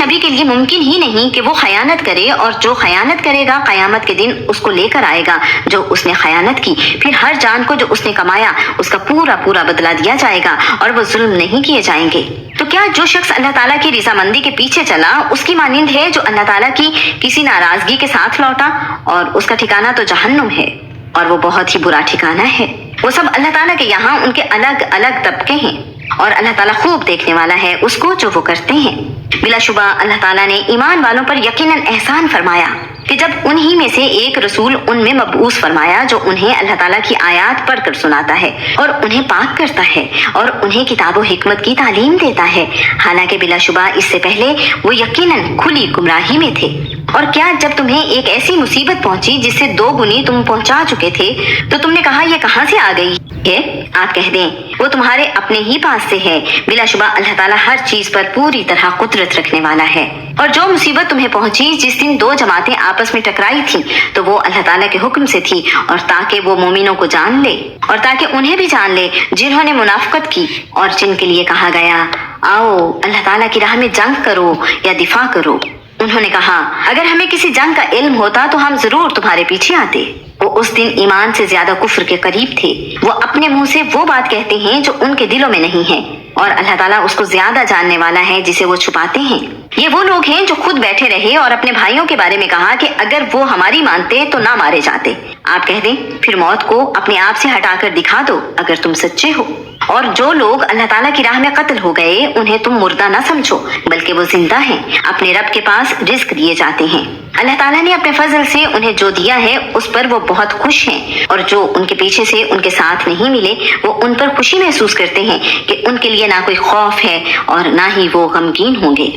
نبی کے لیے ممکن ہی نہیں کہ وہ خیانت کرے، اور جو خیانت کرے گا قیامت کے دن اس کو لے کر آئے گا جو اس نے خیانت کی، پھر ہر جان کو جو اس نے کمایا اس کا پورا پورا بدلہ دیا جائے گا اور وہ ظلم نہیں کیے جائیں گے۔ تو کیا جو شخص اللہ تعالیٰ کی رضامندی کے پیچھے چلا اس کی مانند ہے جو اللہ تعالیٰ کی کسی ناراضگی کے ساتھ لوٹا، اور اس کا ٹھکانہ تو جہنم ہے اور وہ بہت ہی برا ٹھکانہ ہے۔ وہ سب اللہ تعالیٰ کے یہاں ان کے الگ الگ طبقے ہیں، اور اللہ تعالیٰ خوب دیکھنے والا ہے اس کو جو وہ کرتے ہیں۔ بلا شبہ اللہ تعالیٰ نے ایمان والوں پر یقیناً احسان فرمایا کہ جب انہی میں سے ایک رسول ان میں مبعوث فرمایا جو انہیں اللہ تعالیٰ کی آیات پڑھ کر سناتا ہے اور انہیں پاک کرتا ہے اور انہیں کتاب و حکمت کی تعلیم دیتا ہے، حالانکہ بلا شبہ اس سے پہلے وہ یقیناً کھلی گمراہی میں تھے۔ اور کیا جب تمہیں ایک ایسی مصیبت پہنچی جس سے 2 گنی تم پہنچا چکے تھے تو تم نے کہا یہ کہاں سے آ گئی ہے؟ آپ کہہ دیں وہ تمہارے اپنے ہی پاس سے ہے، بلا شبہ اللہ تعالیٰ ہر چیز پر پوری طرح قدرت رکھنے والا ہے۔ اور جو مصیبت تمہیں پہنچی جس دن 2 جماعتیں آپس میں ٹکرائی تھی تو وہ اللہ تعالیٰ کے حکم سے تھی، اور تاکہ وہ مومنوں کو جان لے اور تاکہ انہیں بھی جان لے جنہوں نے منافقت کی، اور جن کے لیے کہا گیا آؤ اللہ تعالیٰ کی راہ میں جنگ کرو یا دفاع کرو۔ انہوں نے کہا اگر ہمیں کسی جنگ کا علم ہوتا تو ہم ضرور تمہارے پیچھے آتے۔ وہ اس دن ایمان سے زیادہ کفر کے قریب تھے۔ وہ اپنے منہ سے وہ بات کہتے ہیں جو ان کے دلوں میں نہیں ہے، اور اللہ تعالیٰ اس کو زیادہ جاننے والا ہے جسے وہ چھپاتے ہیں۔ یہ وہ لوگ ہیں جو خود بیٹھے رہے اور اپنے بھائیوں کے بارے میں کہا کہ اگر وہ ہماری مانتے تو نہ مارے جاتے۔ آپ کہہ دیں پھر موت کو اپنے آپ سے ہٹا کر دکھا دو اگر تم سچے ہو۔ اور جو لوگ اللہ تعالیٰ کی راہ میں قتل ہو گئے انہیں تم مردہ نہ سمجھو بلکہ وہ زندہ ہیں، اپنے رب کے پاس رزق دیے جاتے ہیں۔ اللہ تعالیٰ نے اپنے فضل سے انہیں جو دیا ہے اس پر وہ بہت خوش ہیں، اور جو ان کے پیچھے سے ان کے ساتھ نہیں ملے وہ ان پر خوشی محسوس کرتے ہیں کہ ان کے لیے نہ کوئی خوف ہے اور نہ ہی وہ غمگین ہوں گے۔